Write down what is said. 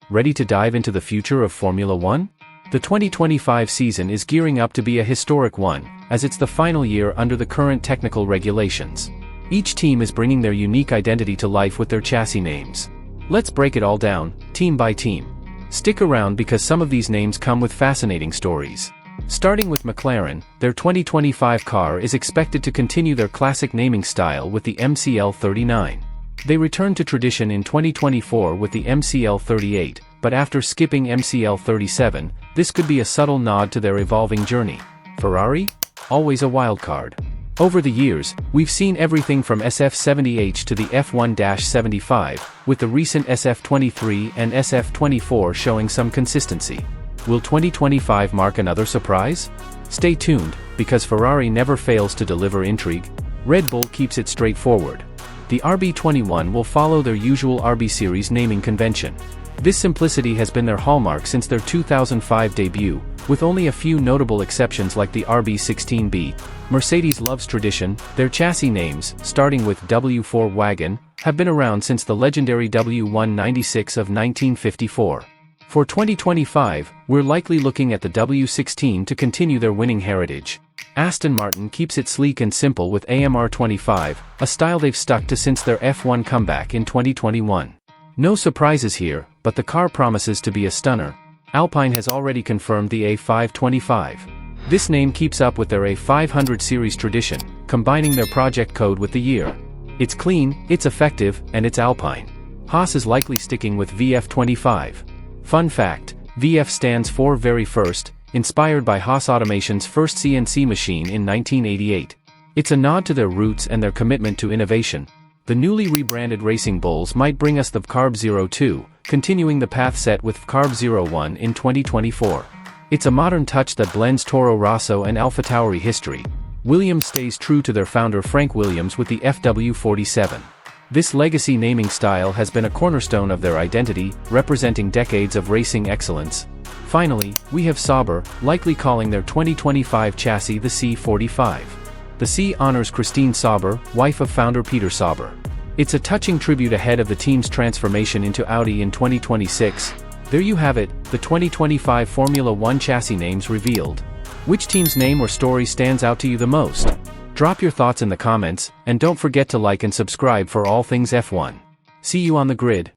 Ready to dive into the future of Formula One? The 2025 season is gearing up to be a historic one, as it's the final year under the current technical regulations. Each team is bringing their unique identity to life with their chassis names. Let's break it all down, team by team. Stick around because some of these names come with fascinating stories. Starting with McLaren, their 2025 car is expected to continue their classic naming style with the MCL39. They returned to tradition in 2024 with the MCL38, but after skipping MCL37, this could be a subtle nod to their evolving journey. Ferrari? Always a wildcard. Over the years, we've seen everything from SF70H to the F1-75, with the recent SF23 and SF24 showing some consistency. Will 2025 mark another surprise? Stay tuned, because Ferrari never fails to deliver intrigue. Red Bull keeps it straightforward. The RB21 will follow their usual RB Series naming convention. This simplicity has been their hallmark since their 2005 debut, with only a few notable exceptions like the RB16B. Mercedes loves tradition. Their chassis names, starting with W4 Wagon, have been around since the legendary W196 of 1954. For 2025, we're likely looking at the W16 to continue their winning heritage. Aston Martin keeps it sleek and simple with AMR25, a style they've stuck to since their F1 comeback in 2021. No surprises here, but the car promises to be a stunner. Alpine has already confirmed the A525. This name keeps up with their A500 series tradition, combining their project code with the year. It's clean, it's effective, and it's Alpine. Haas is likely sticking with VF25. Fun fact, VF stands for Very First, inspired by Haas Automation's first CNC machine in 1988. It's a nod to their roots and their commitment to innovation. The newly rebranded Racing Bulls might bring us the Carb 02, continuing the path set with Carb 01 in 2024. It's a modern touch that blends Toro Rosso and AlphaTauri history. Williams stays true to their founder Frank Williams with the FW47. This legacy naming style has been a cornerstone of their identity, representing decades of racing excellence. Finally, we have Sauber, likely calling their 2025 chassis the C45. The C honors Christine Sauber, wife of founder Peter Sauber. It's a touching tribute ahead of the team's transformation into Audi in 2026. There you have it, the 2025 Formula One chassis names revealed. Which team's name or story stands out to you the most? Drop your thoughts in the comments, and don't forget to like and subscribe for all things F1. See you on the grid.